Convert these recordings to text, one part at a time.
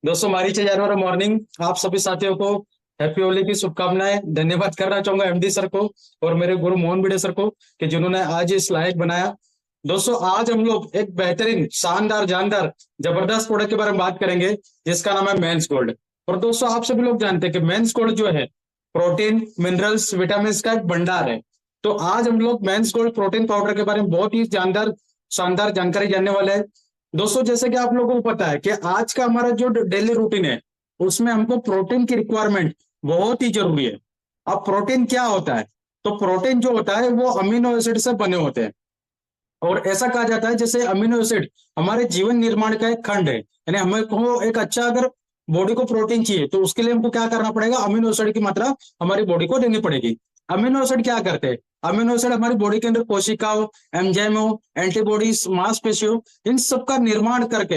दोस्तों हमारी जानवर मॉर्निंग आप सभी साथियों को हैप्पी होली की शुभकामनाएं। धन्यवाद करना चाहूंगा एमडी सर को और मेरे गुरु मोहन भिडे सर को कि जिन्होंने आज इस लायक बनाया। दोस्तों आज हम लोग एक बेहतरीन शानदार जानदार जबरदस्त प्रोडक्ट के बारे में बात करेंगे जिसका नाम है मेंस गोल्ड। और दोस्तों आप सभी लोग जानते हैं कि मेंस गोल्ड जो है प्रोटीन मिनरल्स विटामिन का एक भंडार है। तो आज हम लोग मेंस गोल्ड प्रोटीन पाउडर के बारे में बहुत ही जानदार शानदार जानकारी जानने वाले हैं। दोस्तों जैसे कि आप लोगों को पता है कि आज का हमारा जो डेली रूटीन है उसमें हमको प्रोटीन की रिक्वायरमेंट बहुत ही जरूरी है। अब प्रोटीन क्या होता है? तो प्रोटीन जो होता है वो अमीनो एसिड से बने होते हैं। और ऐसा कहा जाता है जैसे अमीनो एसिड हमारे जीवन निर्माण का एक खंड है, यानी हमें को एक अच्छा अगर बॉडी को प्रोटीन चाहिए तो उसके लिए हमको क्या करना पड़ेगा, अमीनो एसिड की मात्रा हमारी बॉडी को देनी पड़ेगी। अमीनो एसिड क्या करते हैं? अमीनो एसिड हमारी बॉडी के अंदर कोशिकाओं, एंजाइमों, एंटीबॉडीज, मांसपेशियों, इन सब का निर्माण करके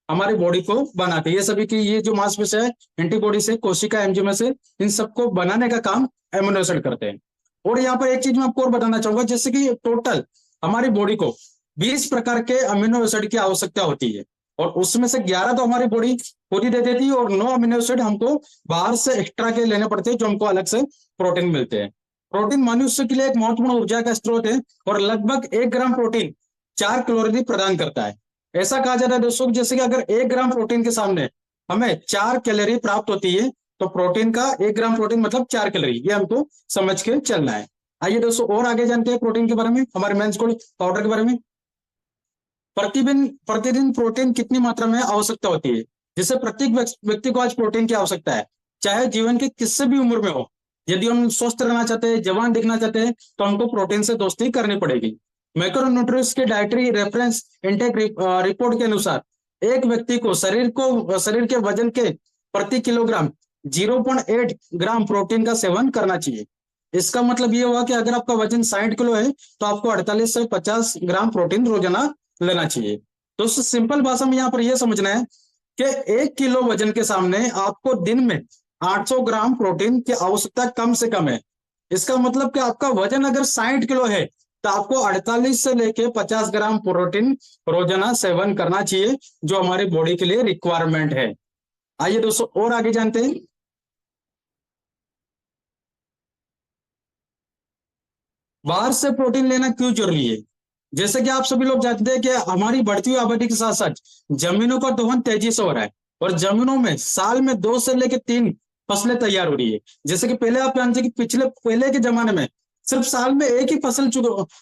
हमारी बॉडी को बनाते हैं। ये सभी की ये जो मांसपेशियां है, एंटीबॉडी से, कोशिका, एंजाइम से, इन सबको बनाने का काम अमीनो एसिड करते हैं। और यहाँ पर एक चीज मैं आपको और बताना चाहूंगा, जैसे कि टोटल हमारी बॉडी को 20 प्रकार के अमीनो एसिड की आवश्यकता होती है और उसमें से 11 तो हमारी बॉडी खुद ही दे देती है और 9 अमीनो एसिड हमको बाहर से एक्स्ट्रा के लेने पड़ते हैं जो हमको अलग से प्रोटीन मिलते हैं। प्रोटीन मनुष्य के लिए एक महत्वपूर्ण ऊर्जा का स्रोत है और लगभग 1 ग्राम प्रोटीन 4 कैलोरी प्रदान करता है। ऐसा कहा जाता है दोस्तों जैसे कि अगर 1 ग्राम प्रोटीन के सामने हमें 4 कैलोरी प्राप्त होती है तो प्रोटीन का 1 ग्राम प्रोटीन मतलब 4 कैलोरी, ये हमको समझ के चलना है। आइए दोस्तों और आगे जानते हैं प्रोटीन के बारे में, हमारे मेंस गोल्ड पाउडर के बारे में। प्रतिदिन प्रतिदिन प्रोटीन कितनी मात्रा में आवश्यकता होती है? जिससे प्रत्येक व्यक्ति को आज प्रोटीन की आवश्यकता है, चाहे जीवन के किसी भी उम्र में हो। यदि हम स्वस्थ रहना चाहते हैं, जवान दिखना चाहते हैं, तो हमको प्रोटीन से दोस्ती करनी पड़ेगी। मैक्रोन्यूट्रिएंट्स के डाइटरी रेफरेंस इंटेक रिपोर्ट के अनुसार एक व्यक्ति को शरीर के वजन के प्रति किलोग्राम 0.8 ग्राम प्रोटीन का सेवन करना चाहिए। इसका मतलब ये हुआ कि अगर आपका वजन 60 किलो है तो आपको 48 से 50 ग्राम प्रोटीन रोजाना लेना चाहिए। तो सिंपल भाषा में यहाँ पर यह समझना है कि 1 किलो वजन के सामने आपको दिन में 800 ग्राम प्रोटीन की आवश्यकता कम से कम है। इसका मतलब कि आपका वजन अगर 60 किलो है तो आपको 48 से लेके 50 ग्राम प्रोटीन रोजाना सेवन करना चाहिए, जो हमारी बॉडी के लिए रिक्वायरमेंट है। आइए दोस्तों और आगे जानते हैं बाहर से प्रोटीन लेना क्यों जरूरी है। जैसे कि आप सभी लोग जानते हैं कि हमारी बढ़ती हुई आबादी के साथ साथ जमीनों का दोहन तेजी से हो रहा है और जमीनों में साल में 2 से लेकर 3 फसलें तैयार हो रही है। जैसे कि पहले आप जानते हैं कि पहले के जमाने में सिर्फ साल में एक ही फसल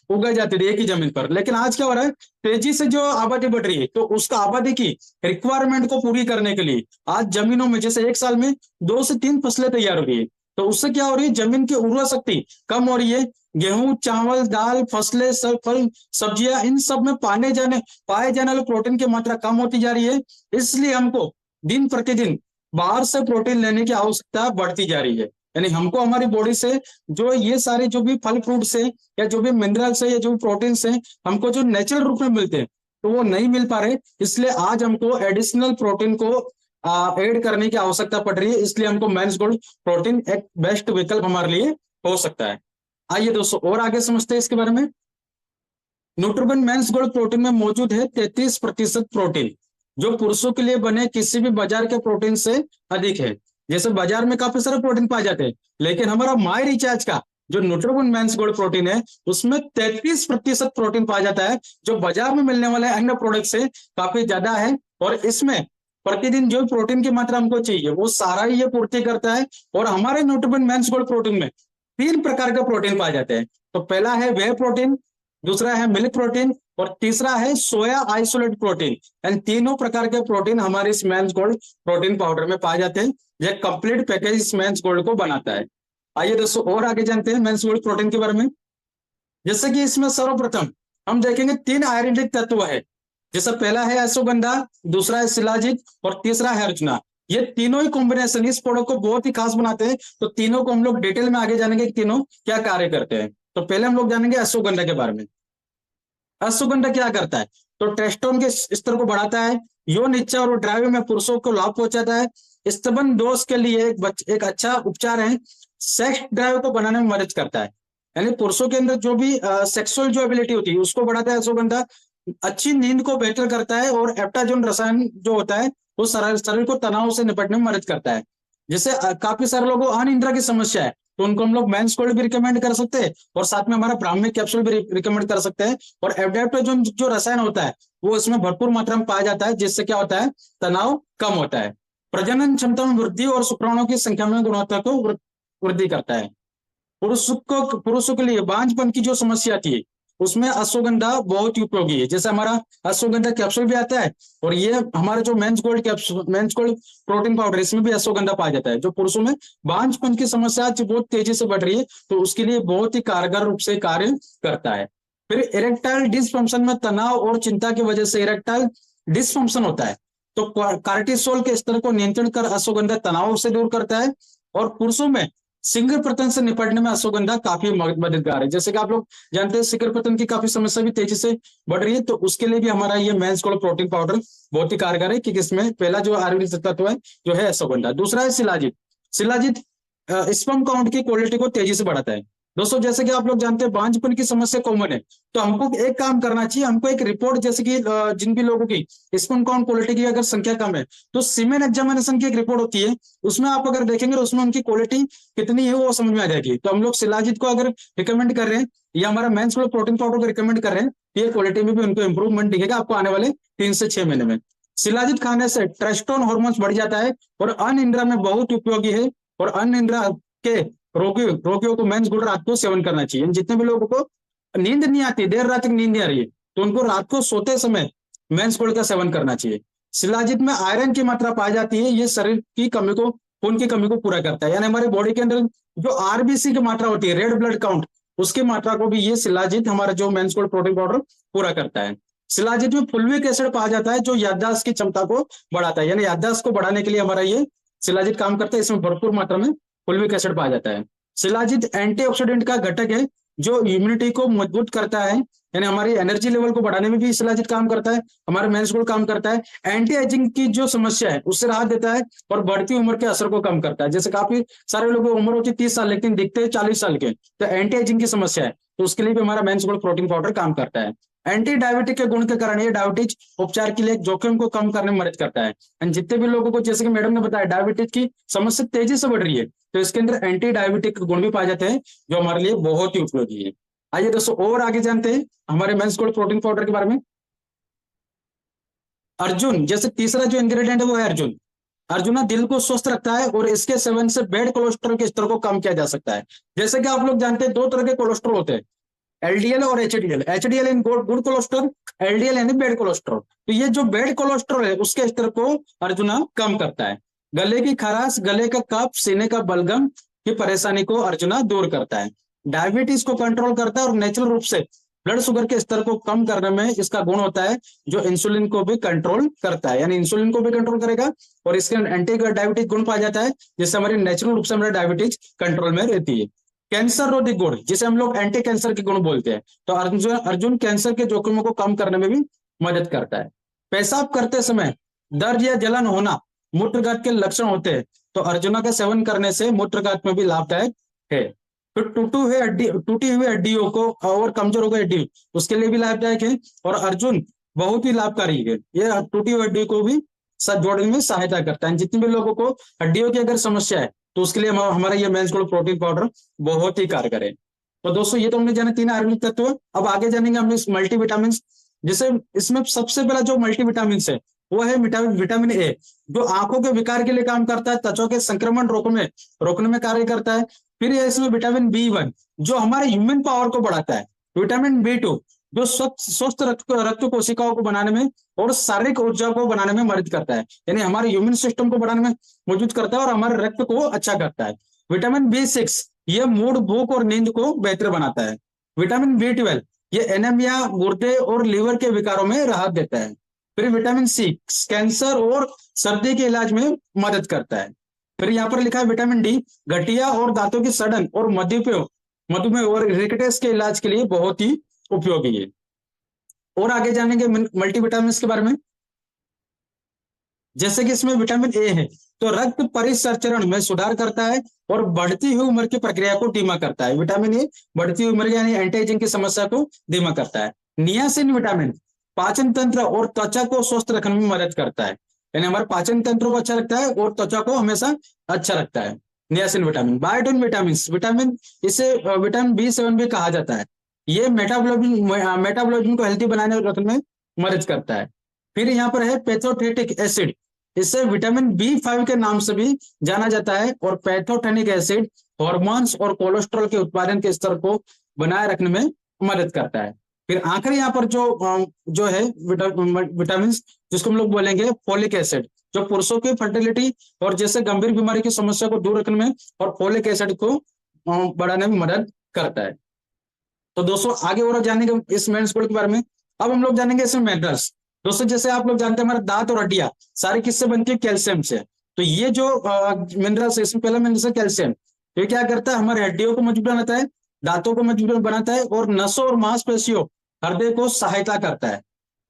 उगाई जाती थी एक ही जमीन पर, लेकिन आज क्या हो रहा है, तेजी से जो आबादी बढ़ रही है तो उसका आबादी की रिक्वायरमेंट को पूरी करने के लिए आज जमीनों में जैसे एक साल में 2 से 3 फसलें तैयार हो रही है। तो उससे क्या हो रही है, जमीन की उर्वरा शक्ति कम हो रही है। गेहूं, चावल, दाल, फसलें, सब फल, सब्जियां, इन सब में पाए जाने वाले प्रोटीन की मात्रा कम होती जा रही है। इसलिए हमको दिन प्रतिदिन बाहर से प्रोटीन लेने की आवश्यकता बढ़ती जा रही है। यानी हमको हमारी बॉडी से जो ये सारे जो भी फल फ्रूट से या जो भी मिनरल्स है या जो भी प्रोटीन से हमको जो नेचुरल रूप में मिलते हैं तो वो नहीं मिल पा रहे। इसलिए आज हमको एडिशनल प्रोटीन को ऐड करने की आवश्यकता पड़ रही है। इसलिए हमको मेंस गोल्ड प्रोटीन एक बेस्ट विकल्प हमारे लिए हो सकता है। आइए दोस्तों और आगे समझते हैं इसके बारे में। न्यूट्रोबन मेंस गोल्ड प्रोटीन में मौजूद है 33% प्रोटीन, जो पुरुषों के लिए बने किसी भी बाजार के प्रोटीन से अधिक है। जैसे बाजार में काफी सारे प्रोटीन पाए जाते हैं, लेकिन हमारा माई रिचार्ज का जो न्यूट्रोबन मेंस गोल्ड प्रोटीन है उसमें 33% प्रोटीन पाया जाता है, जो बाजार में मिलने वाले अन्य प्रोडक्ट से काफी ज्यादा है। और इसमें प्रतिदिन जो प्रोटीन की मात्रा हमको चाहिए वो सारा ही ये पूर्ति करता है। और हमारे न्यूट्रोबन मेंस गोल्ड प्रोटीन में 3 प्रकार के प्रोटीन पाए जाते हैं। तो पहला है वे प्रोटीन, दूसरा है मिल्क प्रोटीन और तीसरा है सोया आइसोलेट प्रोटीन। एंड तीनों प्रकार के प्रोटीन हमारे इस मेंस गोल्ड प्रोटीन पाउडर में पाए जाते हैं। यह कंप्लीट पैकेज इस मेंस गोल्ड को बनाता है। आइए दोस्तों और आगे जानते हैं मेंस गोल्ड प्रोटीन के बारे में। जैसे कि इसमें सर्वप्रथम हम देखेंगे 3 आयुर्वेदिक तत्व है। जैसे पहला है अश्वगंधा, दूसरा है शिलाजीत और तीसरा है अर्जुना। ये तीनों ही कॉम्बिनेशन इस प्रोडक्ट को बहुत ही खास बनाते हैं। तो तीनों को हम लोग डिटेल में आगे जानेंगे कि तीनों क्या कार्य करते हैं। तो पहले हम लोग जानेंगे अश्वगंधा के बारे में। अश्वगंधा क्या करता है, तो टेस्टोन के स्तर को बढ़ाता है, यौन इच्छा और ड्राइव में पुरुषों को लाभ पहुंचाता है, स्तन दोष के लिए एक अच्छा उपचार है, सेक्स ड्राइव को बनाने में मदद करता है। यानी पुरुषों के अंदर जो भी सेक्सुअल जो एबिलिटी होती है उसको बढ़ाता है अश्वगंधा, अच्छी नींद को बेहतर करता है और एप्टाजोन रसायन जो होता है वो शरीर को तनाव से निपटने में मदद करता है। जैसे काफी सारे लोगों को अनिद्रा की समस्या है, तो उनको हम लोग मेंस कोल्ड भी रिकमेंड कर सकते हैं, और साथ में हमारा ब्राह्मी कैप्सूल भी रिकमेंड कर सकते हैं। और एडेप्टोजन जो रसायन होता है वो इसमें भरपूर मात्रा में पाया जाता है, जिससे क्या होता है, तनाव कम होता है, प्रजनन क्षमता में वृद्धि और शुक्राणुओं की संख्या में गुणवत्ता को वृद्धि करता है। पुरुषों के लिए बांझपन की जो समस्या थी उसमें अश्वगंधा बहुत ही उपयोगी है। जैसे हमारा अश्वगंधा कैप्सूल भी आता है, और ये हमारा जो men's gold capsule, men's gold protein powder, इसमें भी अश्वगंधा पाया जाता है। जो पुरुषों में बांझपन की समस्या जो बहुत तेजी से बढ़ रही है, तो उसके लिए बहुत ही कारगर रूप से कार्य करता है। फिर इरेक्टाइल डिसफंक्शन में तनाव और चिंता की वजह से इरेक्टाइल डिसफंक्शन होता है, तो कार्टिसोल के स्तर को नियंत्रण कर अश्वगंधा तनाव से दूर करता है। और पुरुषों में शीघ्र पतन से निपटने में अश्वगंधा काफी मददगार है। जैसे कि आप लोग जानते हैं शीघ्र पतन की काफी समस्या भी तेजी से बढ़ रही है, तो उसके लिए भी हमारा ये मेंस गोल्ड प्रोटीन पाउडर बहुत ही कारगर है, क्योंकि इसमें पहला जो आयुर्वेदिक तत्व है जो है अश्वगंधा। दूसरा है शिलाजीत। शिलाजीत स्पर्म काउंट की क्वालिटी को तेजी से बढ़ाता है। दोस्तों जैसे कि आप लोग जानते हैं बांझपन की समस्या कॉमन है, तो हमको एक काम करना चाहिए, हमको एक रिपोर्ट, जैसे कि जिन भी लोगों की स्पर्म काउंट क्वालिटी की अगर संख्या कम है, तो सीमेन एग्जामिनेशन की एक रिपोर्ट होती है, उसमें आप अगर देखेंगे तो उसमें उनकी क्वालिटी कितनी है वो समझ में आ जाएगी। तो हम लोग शिलाजीत को अगर रिकमेंड कर रहे हैं, या हमारा मेंस गोल्ड प्रोटीन पाउडर को रिकमेंड कर रहे हैं, तो ये क्वालिटी में भी उनको इंप्रूवमेंट दिखेगा आपको आने वाले 3 से 6 महीने में। शिलाजीत खाने से टेस्टोन हार्मोन्स बढ़ जाता है, और अनिद्रा में बहुत उपयोगी है। और अनिद्रा के रोगियों को मेंस गोल्ड रात को सेवन करना चाहिए। जितने भी लोगों को नींद नहीं आती, देर रात तक नींद नहीं आ रही है, तो उनको रात को सोते समय मेंस गोल्ड का सेवन करना चाहिए। शिलाजीत में आयरन की मात्रा पाई जाती है, ये शरीर की कमी को, खून की कमी को पूरा करता है। यानी हमारे बॉडी के अंदर जो आरबीसी की मात्रा होती है, रेड ब्लड काउंट, उसकी मात्रा को भी ये शिलाजीत, हमारा जो मेंस गोल्ड प्रोटीन पाउडर, पूरा करता है। शिलाजीत में फुल्विक एसिड पाया जाता है, जो याददाश्त की क्षमता को बढ़ाता है। यानी याददाश्त को बढ़ाने के लिए हमारा ये शिलाजीत काम करता है। इसमें भरपूर मात्रा में फुल्विक एसिड पाया जाता है। शिलाजीत एंटीऑक्सीडेंट का घटक है, जो इम्यूनिटी को मजबूत करता है, यानी हमारी एनर्जी लेवल को बढ़ाने में भी शिलाजीत काम करता है। हमारा मेंस गोल्ड काम करता है, एंटी एजिंग की जो समस्या है उससे राहत देता है, और बढ़ती उम्र के असर को कम करता है। जैसे काफी सारे लोगों की उम्र होती है 30 साल, लेकिन दिखते हैं 40 साल के, तो एंटी एजिंग की समस्या है, तो उसके लिए भी हमारा मेंस गोल्ड प्रोटीन पाउडर काम करता है। एंटी डायबिटिक के गुण के कारण ये डायबिटीज उपचार के लिए जोखिम को कम करने में मदद करता है। एंड जितने भी लोगों को, जैसे कि मैडम ने बताया, डायबिटीज की समस्या तेजी से बढ़ रही है, तो इसके अंदर एंटी डायबिटिक गुण भी पाए जाते हैं, जो हमारे लिए बहुत ही उपयोगी है। आइए दोस्तों और आगे जानते हैं हमारे मेंस गोल्ड प्रोटीन पाउडर के बारे में। अर्जुन, जैसे तीसरा जो इंग्रेडिएंट है वो है अर्जुन। अर्जुना दिल को स्वस्थ रखता है, और इसके सेवन से बैड कोलेस्ट्रॉल के स्तर को कम किया जा सकता है। जैसे कि आप लोग जानते हैं 2 तरह के कोलेस्ट्रॉल होते हैं, एलडीएल और HDL. HDL in good cholesterol, LDL यानी बैड कोलेस्ट्रॉल। तो ये जो बैड कोलेस्ट्रॉल है उसके स्तर को अर्जुना कम करता है। गले की खराश, गले का कफ, सीने का बलगम की परेशानी को अर्जुना दूर करता है। डायबिटीज को कंट्रोल करता है, और नेचुरल रूप से ब्लड शुगर के स्तर को कम करने में इसका गुण होता है, जो इंसुलिन को भी कंट्रोल करता है। यानी इंसुलिन को भी कंट्रोल करेगा, और इसके एंटी डायबिटिक गुण पाया जाता है, जिससे हमारी नेचुरल रूप से हमारी डायबिटीज कंट्रोल में रहती है। कैंसर रोधी गुण, जिसे हम लोग एंटी कैंसर के गुण बोलते हैं, तो अर्जुन कैंसर के जोखिमों को कम करने में भी मदद करता है। पेशाब करते समय दर्द या जलन होना मूत्रघात के लक्षण होते हैं, तो अर्जुना का सेवन करने से मूत्रघात में भी लाभदायक है। फिर टूटी हुई हड्डियों को और कमजोर हो गई हड्डी, उसके लिए भी लाभदायक है, और अर्जुन बहुत ही लाभकारी है। ये टूटी हुई हड्डी को भी जोड़ने में सहायता करता है। जितने भी लोगों को हड्डियों की अगर समस्या है, तो उसके लिए हमारा ये मेंस गोल्ड प्रोटीन पाउडर बहुत ही कारगर है। तो दोस्तों ये तो हमने जाना 3 आयुर्वेदिक तत्व। अब आगे जानेंगे हम इस मल्टीविटामिन। जैसे इसमें सबसे पहला जो मल्टीविटामिन है वो है विटामिन ए, जो आंखों के विकार के लिए काम करता है, त्वचा के संक्रमण रोकने में कार्य करता है। फिर है इसमें विटामिन बी1, जो हमारे ह्यूमन पावर को बढ़ाता है। विटामिन बी2, जो स्वस्थ रक्त कोशिकाओं को बनाने में और शारीरिक ऊर्जा को बनाने में मदद करता है, यानी हमारे इम्यून सिस्टम को बढ़ाने में मजबूत करता है, और हमारे रक्त को अच्छा करता है। विटामिन बी6, यह मूड, भूख और नींद को बेहतर बनाता है। विटामिन बी12, ये एनीमिया, गुर्दे और लीवर के विकारों में राहत देता है। फिर विटामिन सी, कैंसर और सर्दी के इलाज में मदद करता है। फिर यहाँ पर लिखा है विटामिन डी, गठिया और दांतों की सड़न और मधुमेह और रिकेटस के इलाज के लिए बहुत ही उपयोगी है। और आगे जानेंगे मल्टीविटामिन के बारे में। जैसे कि इसमें विटामिन ए है, तो रक्त परिसंचरण में सुधार करता है, और बढ़ती हुई उम्र की प्रक्रिया को धीमा करता है। विटामिन ए बढ़ती हुई उम्र यानी एंटी एजिंग की समस्या को धीमा करता है। नियासिन विटामिन पाचन तंत्र और त्वचा को स्वस्थ रखने में मदद करता है। यानी हमारे पाचन तंत्र को अच्छा रखता है और त्वचा को हमेशा अच्छा रखता है। Niacin vitamin, biotin vitamin, vitamin इसे विटामिन B7 भी कहा जाता है। ये मेटाबॉलिज्म को हेल्थी बनाने और रखने में मदद करता है। फिर यहाँ पर है पैथोथेटिक एसिड, इसे विटामिन B5 के नाम से भी जाना जाता है। और पैथोथेनिक एसिड हॉर्मोन्स और कोलेस्ट्रॉल के उत्पादन के स्तर को बनाए रखने में मदद करता है। फिर आखिरी यहाँ पर जो है विटामिन, जिसको हम लोग बोलेंगे फोलिक एसिड, जो पुरुषों की फर्टिलिटी और जैसे गंभीर बीमारी की समस्या को दूर रखने में और फोलिक एसिड को बढ़ाने में मदद करता है। तो दोस्तों आगे और जानेंगे इस मेंस कोड के बारे में। अब हम लोग जानेंगे इसमें मिनरल्स। दोस्तों जैसे आप लोग जानते हैं हमारे दांत और हड्डियां सारी किससे बनती है? कैल्शियम से। तो ये जो मिनरल्स है, इसमें पहला मिनरल है कैल्शियम। ये क्या करता है? हमारे हड्डियों को मजबूत बनाता है, दांतों को मजबूत बनाता है और नसों और मांसपेशियों, हृदय को सहायता करता है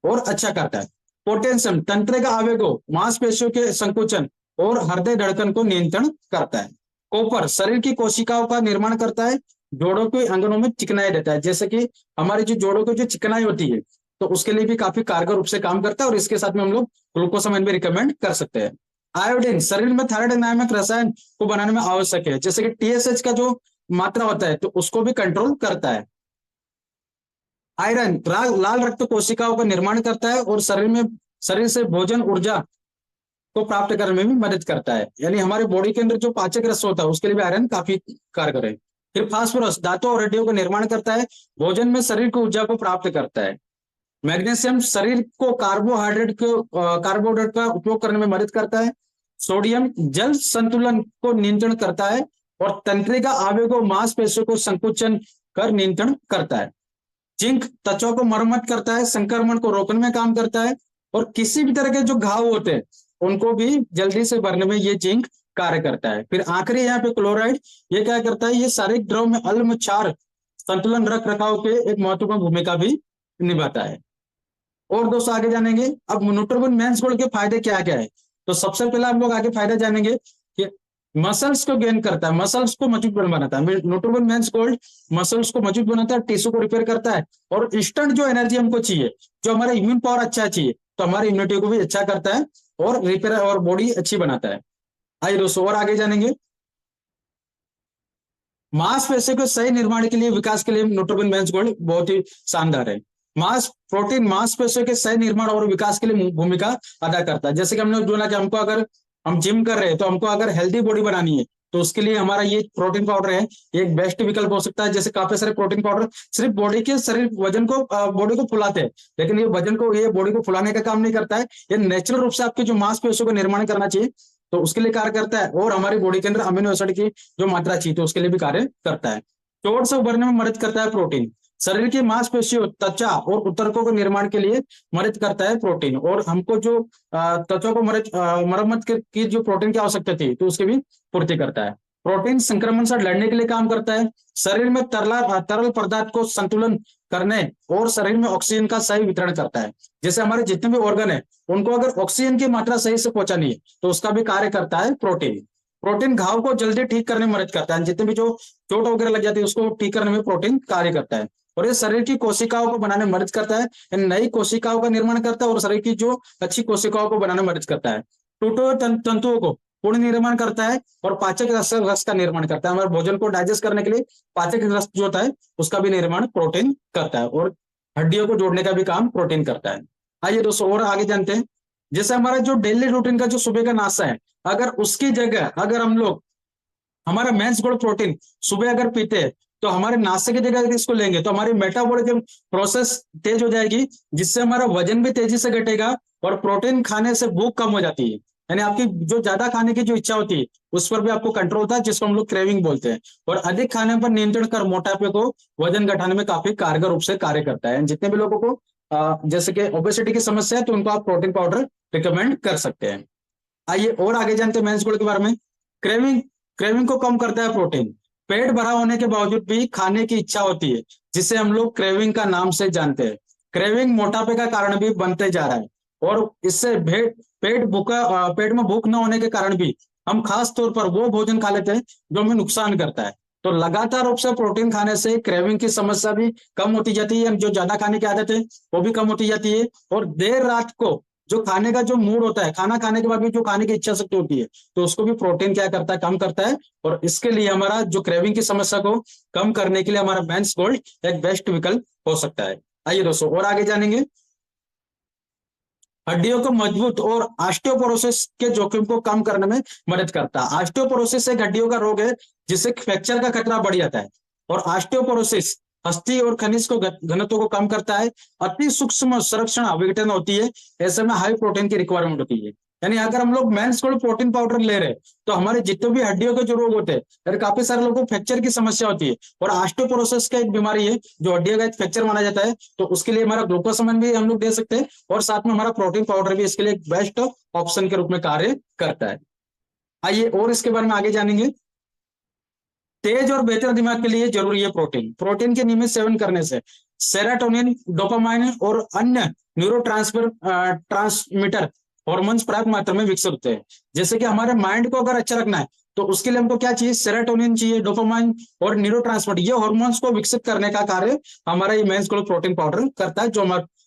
और अच्छा करता है। पोटेशियम तंत्रिका आवेगों, मांसपेशियों के संकुचन और हृदय धड़कन को नियंत्रण करता है। कॉपर शरीर की कोशिकाओं का निर्माण करता है, जोड़ों के अंगनों में चिकनाई देता है। जैसे कि हमारी जो जोड़ों की जो चिकनाई होती है तो उसके लिए भी काफी कारगर रूप से काम करता है। और इसके साथ में हम लोग ग्लूकोसामाइन भी रिकमेंड कर सकते हैं। आयोडीन शरीर में थायराइड नामक रसायन को बनाने में आवश्यक है, जैसे कि TSH का जो मात्रा होता है तो उसको भी कंट्रोल करता है। आयरन लाल रक्त कोशिकाओं का निर्माण करता है और शरीर से भोजन ऊर्जा को प्राप्त करने में भी मदद करता है। यानी हमारे बॉडी के अंदर जो पाचक रस होता है उसके लिए भी आयरन काफी कारगर है। फिर फास्फोरस दांतों और हड्डियों का निर्माण करता है, भोजन में शरीर को ऊर्जा को प्राप्त करता है। मैग्नीशियम शरीर को कार्बोहाइड्रेट का उपयोग करने में मदद करता है। सोडियम जल संतुलन को नियंत्रण करता है और तंत्रिका आवेगों, मांसपेशियों को संकुचन कर नियंत्रण करता है। जिंक त्वचा को मरम्मत करता है, संक्रमण को रोकने में काम करता है और किसी भी तरह के जो घाव होते हैं उनको भी जल्दी से भरने में ये जिंक कार्य करता है। फिर आखिरी यहाँ पे क्लोराइड, ये क्या करता है? ये शारीरिक द्रव में अम्ल क्षार संतुलन रख रखाव के एक महत्वपूर्ण भूमिका भी निभाता है। और दोस्तों आगे जानेंगे अब न्यूट्रोबन मेंस गोल्ड के फायदे क्या क्या है। तो सबसे पहले हम लोग आगे फायदा जानेंगे कि मसल्स को गेन करता है, मसल्स को मजबूत बनाता है। न्यूट्रोबन मेंस गोल्ड मसल्स को मजबूत बनाता है, टिश्यू को रिपेयर करता है और इंस्टेंट जो एनर्जी हमको चाहिए, जो हमारा इम्यून पावर अच्छा चाहिए, तो हमारी इम्यूनिटी को भी अच्छा करता है और रिपेयर और बॉडी अच्छी बनाता है। आइए दोस्तों और आगे जानेंगे। मांसपेशियों के सही निर्माण के लिए, विकास के लिए न्यूट्रोबन मेंस गोल्ड बहुत ही शानदार है। प्रोटीन मांसपेशियों के सही निर्माण और विकास के लिए भूमिका अदा करता है। जैसे कि हमने बोला कि हमको अगर हम जिम कर रहे हैं तो हमको अगर हेल्दी बॉडी बनानी है तो उसके लिए हमारा ये प्रोटीन पाउडर है, ये एक बेस्ट विकल्प हो सकता है। जैसे काफी सारे प्रोटीन पाउडर सिर्फ शरीर वजन को बॉडी को फुलाते हैं, लेकिन ये बॉडी को फुलाने का काम नहीं करता है। ये नेचुरल रूप से आपके जो मांसपेशियों का निर्माण करना चाहिए तो उसके लिए कार्य करता है और हमारी बॉडी के अंदर अमीनो एसिड की जो मात्रा चाहिए तो उसके लिए भी कार्य करता है। चोट से उभरने में मदद करता है प्रोटीन। शरीर की मांसपेशियों, त्वचा और उत्तकों के निर्माण के लिए मदद करता है प्रोटीन। और हमको जो त्वचा को मरम्मत की जो प्रोटीन की आवश्यकता थी तो उसकी भी पूर्ति करता है। प्रोटीन संक्रमण से लड़ने के लिए काम करता है। शरीर में तरल पदार्थ को संतुलन करने और शरीर में ऑक्सीजन का सही वितरण करता है। जैसे हमारे जितने भी ऑर्गन है उनको अगर ऑक्सीजन की मात्रा सही से पहुंचानी है तो उसका भी कार्य करता है प्रोटीन। प्रोटीन घाव को जल्दी ठीक करने में मदद करता है, जितने भी जो चोट वगैरह लग जाती है उसको ठीक करने में प्रोटीन कार्य करता है। और ये शरीर की कोशिकाओं को बनाने में मदद करता है, नई कोशिकाओं का निर्माण करता है और शरीर की जो अच्छी कोशिकाओं को बनाने में मदद करता है। टूटे हुए तंतुओं को पुनः निर्माण करता है और पाचक रस का निर्माण करता है। हमारे भोजन को डाइजेस्ट करने के लिए पाचक रस जो होता है उसका भी निर्माण प्रोटीन करता है और हड्डियों को जोड़ने का भी काम प्रोटीन करता है। आइए दोस्तों और आगे जानते हैं। जैसे हमारा जो डेली रूटीन का जो सुबह का नाश्ता है, अगर उसकी जगह अगर हम लोग हमारा मेंस गोल्ड प्रोटीन सुबह अगर पीते हैं तो हमारे नाश्ते की जगह अगर इसको लेंगे तो हमारी मेटाबॉलिज्म प्रोसेस तेज हो जाएगी, जिससे हमारा वजन भी तेजी से घटेगा और प्रोटीन खाने से भूख कम हो जाती है। यानी आपकी जो ज्यादा खाने की जो इच्छा होती है उस पर भी आपको कंट्रोल होता है, जिसको हम लोग क्रेविंग बोलते हैं। और अधिक खाने पर नियंत्रण कर मोटापे को वजन घटाने में काफी कारगर रूप से कार्य करता है। जितने भी लोगों को जैसे कि ओबेसिटी की समस्या है तो उनको आप प्रोटीन पाउडर रिकमेंड कर सकते हैं। आइए और आगे जानते हैं मेंस गोल्ड के बारे में। क्रेविंग को कम करता है प्रोटीन। पेट भरा होने के बावजूद भी खाने की इच्छा होती है, जिसे हम लोग क्रेविंग का नाम से जानते हैं। क्रेविंग मोटापे का कारण भी बनते जा रहा है और इससे पेट में भूख न होने के कारण भी हम खास तौर पर वो भोजन खा लेते हैं जो हमें नुकसान करता है। तो लगातार रूप से प्रोटीन खाने से क्रेविंग की समस्या भी कम होती जाती है, जो ज्यादा खाने की आदत है वो भी कम होती जाती है। और देर रात को जो खाने का जो मूड होता है, खाना खाने के बाद भी जो खाने की इच्छा शक्ति होती है, तो उसको भी प्रोटीन क्या करता है, कम करता है। और इसके लिए हमारा जो क्रेविंग की समस्या को कम करने के लिए हमारा मेंस गोल्ड एक बेस्ट विकल्प हो सकता है। आइए दोस्तों और आगे जानेंगे। हड्डियों को मजबूत और ऑस्टियोपोरोसिस के जोखिम को कम करने में मदद करता है। ऑस्टियोपोरोसिस एक हड्डियों का रोग है जिससे फ्रैक्चर का खतरा बढ़ जाता है। और ऑस्टियोपोरोसिस अस्थि और खनिज को घनत्व को कम करता है। अति सूक्ष्म संरक्षण विघटन होती है, ऐसे में हाई प्रोटीन की रिक्वायरमेंट होती है। यानी अगर हम लोग मेंस गोल्ड प्रोटीन पाउडर ले रहे हैं तो हमारे जितने भी हड्डियों के जो रोग होते हैं, यानी काफी सारे लोगों को फ्रैक्चर की समस्या होती है, और ऑस्टियोपोरोसिस का एक बीमारी है जो हड्डियों का एक फ्रैक्चर माना जाता है, तो उसके लिए हमारा ग्लूकोसामाइन भी हम लोग दे सकते हैं, और साथ में हमारा प्रोटीन पाउडर भी इसके लिए एक बेस्ट ऑप्शन के रूप में कार्य करता है। आइए और इसके बारे में आगे जानेंगे। तेज और बेहतर दिमाग के लिए जरूरी है प्रोटीन। प्रोटीन के नियमित सेवन करने से सेरोटोनिन, डोपामाइन और अन्य न्यूरो ट्रांसमीटर हॉर्मोन्स पर्याप्त मात्रा में विकसित होते हैं। जैसे कि हमारे माइंड को अगर अच्छा रखना है तो उसके लिए हमको क्या चाहिए, सेरोटोनिन चाहिए, डोपामाइन और न्यूरो ट्रांसमीटर, ये हॉर्मोन्स को विकसित करने का कार्य हमारा ये मेंस गोल्ड प्रोटीन पाउडर करता है, जो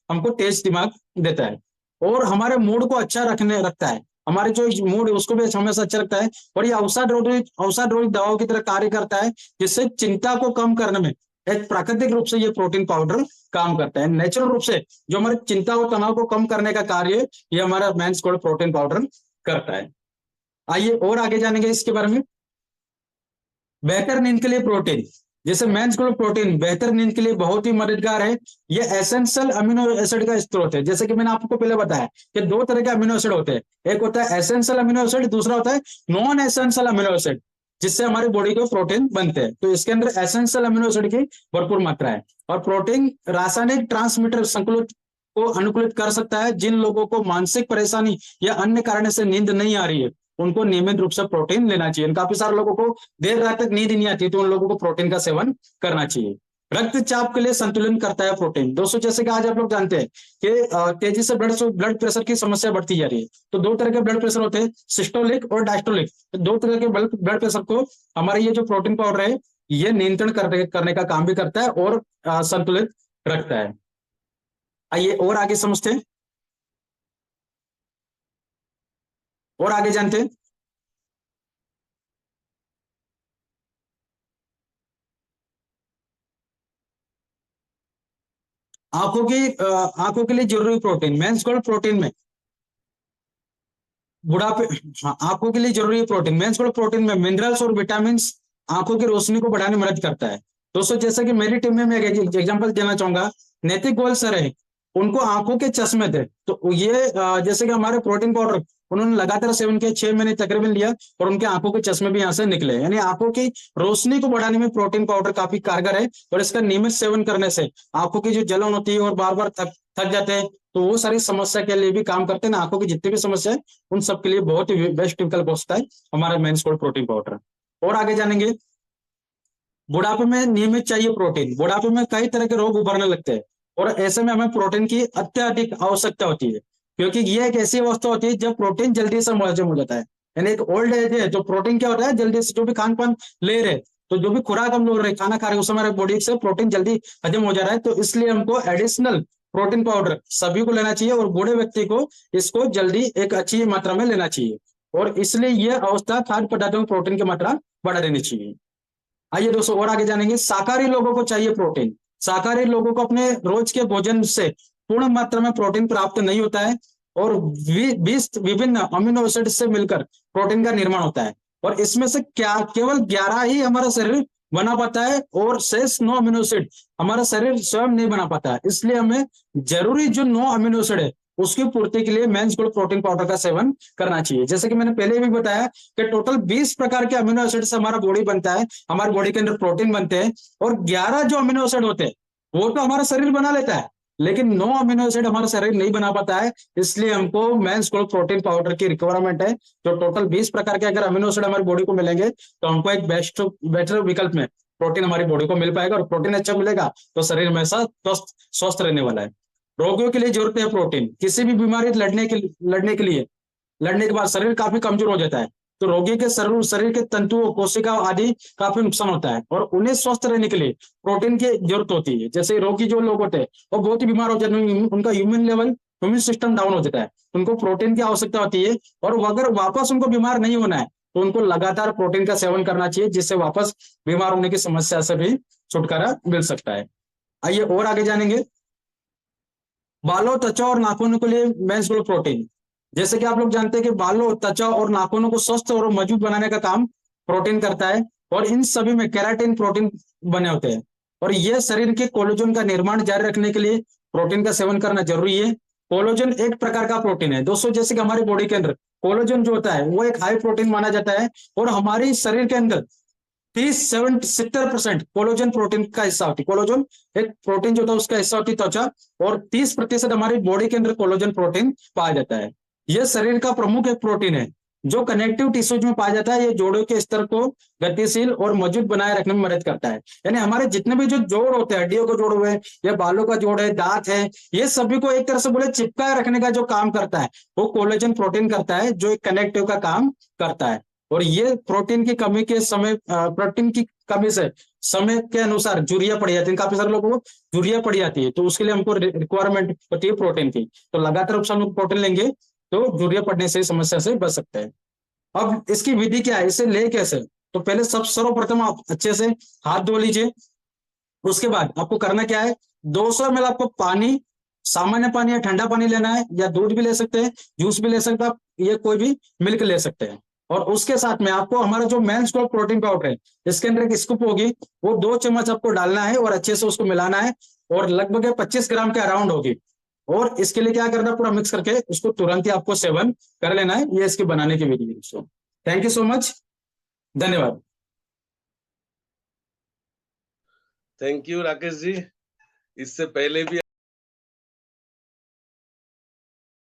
हमको तेज दिमाग देता है और हमारे मूड को अच्छा रखता है। हमारे जो मूड है उसको भी हमेशा अच्छा रखता है। और ये अवसाद रोधी दवाओं की तरह कार्य करता है, जिससे चिंता को कम करने में एक प्राकृतिक रूप से ये प्रोटीन पाउडर काम करता है। नेचुरल रूप से जो हमारी चिंता और तनाव को कम करने का कार्य ये हमारा मेंस गोल्ड प्रोटीन पाउडर करता है। आइए और आगे जानेंगे इसके बारे में। बेहतर नींद के लिए प्रोटीन। जैसे मेंस गोल्ड प्रोटीन बेहतर नींद के लिए बहुत ही मददगार है। ये एसेंशियल अमीनो एसिड का स्रोत है। जैसे कि मैंने आपको पहले बताया कि दो तरह के अमीनो एसिड होते हैं, एक होता है एसेंशियल अमीनो एसिड, दूसरा होता है नॉन एसेंशियल अमीनो एसिड, जिससे हमारी बॉडी को प्रोटीन बनते हैं। तो इसके अंदर एसेंशियल अमीनो एसिड की भरपूर मात्रा है। और प्रोटीन रासायनिक ट्रांसमीटर संकुलित को अनुकूलित कर सकता है। जिन लोगों को मानसिक परेशानी या अन्य कारण से नींद नहीं आ रही है उनको नियमित रूप से प्रोटीन लेना चाहिए। काफी सारे लोगों को देर रात तक नींद नहीं आती, तो उन लोगों को प्रोटीन का सेवन करना चाहिए। रक्तचाप के लिए संतुलन करता है प्रोटीन। दोस्तों जैसे कि आज आप लोग जानते हैं कि तेजी से ब्लड प्रेशर की समस्या बढ़ती जा रही है। तो दो तरह के ब्लड प्रेशर होते हैं, सिस्टोलिक और डायस्टोलिक। तो दो तरह के ब्लड प्रेशर को हमारे ये जो प्रोटीन पाउडर है ये नियंत्रण करने का काम भी करता है और संतुलित रखता है। आइए और आगे समझते हैं और आगे जानते हैं। आंखों के लिए जरूरी प्रोटीन मेंस गोल्ड प्रोटीन में बुढ़ापे, हाँ, आंखों के लिए जरूरी है प्रोटीन। मेंस गोल्ड प्रोटीन में मिनरल्स और विटामिन आंखों की रोशनी को बढ़ाने में मदद करता है। दोस्तों जैसे कि मेरी टीम में मैं एक एग्जांपल देना चाहूंगा, नैतिक गोयल सर है, उनको आंखों के चश्मे थे। तो ये जैसे कि हमारे प्रोटीन पाउडर उन्होंने लगातार सेवन किया, 6 महीने तकरीबन लिया, और उनके आंखों के चश्मे भी यहाँ से निकले। यानी आंखों की रोशनी को बढ़ाने में प्रोटीन पाउडर काफी कारगर है। और इसका नियमित सेवन करने से आंखों की जो जलन होती है और बार बार थक जाते हैं, तो वो सारी समस्या के लिए भी काम करते हैं। आंखों की जितनी भी समस्या है उन सबके लिए बहुत ही बेस्ट विकल्प हो सकता है हमारा मेंस गोल्ड प्रोटीन पाउडर। और आगे जानेंगे। बुढ़ापे में नियमित चाहिए प्रोटीन। बुढ़ापे में कई तरह के रोग उभरने लगते हैं और ऐसे में हमें प्रोटीन की अत्यधिक आवश्यकता होती है, क्योंकि ये एक ऐसी अवस्था होती है जब प्रोटीन जल्दी से हजम हो जाता है। यानी एक ओल्ड एज है, जो प्रोटीन क्या होता है जल्दी से जो भी खान पान ले रहे, तो जो भी खुराक हम लोग रहे खाना खा रहे उस समय बॉडी से प्रोटीन जल्दी हजम हो जा रहा है। तो इसलिए हमको एडिशनल प्रोटीन पाउडर सभी को लेना चाहिए और बूढ़े व्यक्ति को इसको जल्दी एक अच्छी मात्रा में लेना चाहिए। और इसलिए यह अवस्था खाद्य पदार्थों में प्रोटीन की मात्रा बढ़ा देनी चाहिए। आइए दोस्तों और आगे जानेंगे। शाकाहारी लोगों को चाहिए प्रोटीन। शाकाहारी लोगों को अपने रोज के भोजन से पूर्ण मात्रा में प्रोटीन प्राप्त नहीं होता है और 20 विभिन्न अमीनो एसिड से मिलकर प्रोटीन का निर्माण होता है। और इसमें से क्या केवल 11 ही हमारा शरीर बना पाता है और शेष 9 अमीनो एसिड हमारा शरीर स्वयं नहीं बना पाता है। इसलिए हमें जरूरी जो 9 अमीनो एसिड है उसकी पूर्ति के लिए मेंस गोल्ड प्रोटीन पाउडर का सेवन करना चाहिए। जैसे कि मैंने पहले भी बताया कि टोटल 20 प्रकार के अमीनो एसिड से हमारा बॉडी बनता है, हमारी बॉडी के अंदर प्रोटीन बनते हैं। और 11 जो अमीनो एसिड होते हैं वो तो हमारा शरीर बना लेता है, लेकिन 9 अमीनो एसिड हमारा शरीर नहीं बना पाता है। इसलिए हमको मेंस गोल्ड प्रोटीन पाउडर की रिक्वायरमेंट है। जो टोटल 20 प्रकार के अगर अमीनो एसिड हमारी बॉडी को मिलेंगे तो हमको एक बेटर विकल्प में प्रोटीन हमारी बॉडी को मिल पाएगा। और प्रोटीन अच्छा मिलेगा तो शरीर हमेशा स्वस्थ रहने वाला है। रोगियों के लिए जरूरत है प्रोटीन। किसी भी बीमारी लड़ने के बाद शरीर काफी कमजोर हो जाता है, तो रोगी के शरीर के तंतुओं, कोशिका आदि काफी नुकसान होता है और उन्हें स्वस्थ रहने के लिए प्रोटीन की जरूरत होती है। जैसे रोगी जो लोग होते हैं वो बहुत ही बीमार हो जाते हैं, उनका human level immune system down हो जाता है, उनको प्रोटीन की आवश्यकता होती है। और अगर वापस उनको बीमार नहीं होना है तो उनको लगातार प्रोटीन का सेवन करना चाहिए, जिससे वापस बीमार होने की समस्या से भी छुटकारा मिल सकता है। आइए और आगे जानेंगे। बालों, त्वचा और नाखूनों के लिए मेंस्ट्रुअल प्रोटीन। जैसे कि आप लोग जानते हैं कि बालों, त्वचा और नाखूनों को स्वस्थ और मजबूत बनाने का काम प्रोटीन करता है, और इन सभी में केराटिन प्रोटीन बने होते हैं। और यह शरीर के कोलेजन का निर्माण जारी रखने के लिए प्रोटीन का सेवन करना जरूरी है। कोलेजन एक प्रकार का प्रोटीन है दोस्तों, जैसे कि हमारी बॉडी के अंदर कोलेजन जो होता है वो एक हाई प्रोटीन माना जाता है, और हमारी शरीर के अंदर 70% कोलेजन प्रोटीन का हिस्सा होती है। कोलेजन एक प्रोटीन जो होता है उसका हिस्सा होती है त्वचा, और 30% हमारी बॉडी के अंदर कोलेजन प्रोटीन पाया जाता है। यह शरीर का प्रमुख एक प्रोटीन है जो कनेक्टिव टिश्यूज में पाया जाता है। ये जोड़ों के स्तर को गतिशील और मजबूत बनाए रखने में मदद करता है। यानी हमारे जितने भी जो जोड़ होते हैं, हड्डियों का जोड़ हुए या बालों का जोड़ है, दांत है, ये सभी को एक तरह से बोले चिपकाए रखने का जो काम करता है वो कोलेजन प्रोटीन करता है, जो एक कनेक्टिव का काम करता है। और ये प्रोटीन की कमी के समय, प्रोटीन की कमी से समय के अनुसार झुर्रियां पड़ जाती है। काफी सारे लोगों को झुर्रियां पड़ जाती है, तो उसके लिए हमको रिक्वायरमेंट होती है प्रोटीन की। तो लगातार हम लोग प्रोटीन लेंगे तो झुर्रियां पड़ने से समस्या से बच सकते हैं। अब इसकी विधि क्या है, इसे ले कैसे? तो पहले सर्वप्रथम आप अच्छे से हाथ धो लीजिए। उसके बाद आपको करना क्या है, 200 ml आपको पानी, सामान्य पानी या ठंडा पानी लेना है, या दूध भी ले सकते हैं, जूस भी ले सकते हैं आप, ये कोई भी मिल्क ले सकते हैं। और उसके साथ में आपको हमारा जो मेंस्ट्रुअल प्रोटीन पाउडर है, इसके अंदर एक स्कूप होगी, वो 2 चम्मच आपको डालना है और अच्छे से उसको मिलाना है, और लगभग 25 ग्राम के अराउंड होगी। और इसके लिए क्या करना है, पूरा मिक्स करके उसको तुरंत ही आपको सेवन कर लेना है। ये इसकी बनाने की विधि है दोस्तों। थैंक यू सो मच, धन्यवाद। Thank you Rakesh ji. इससे पहले भी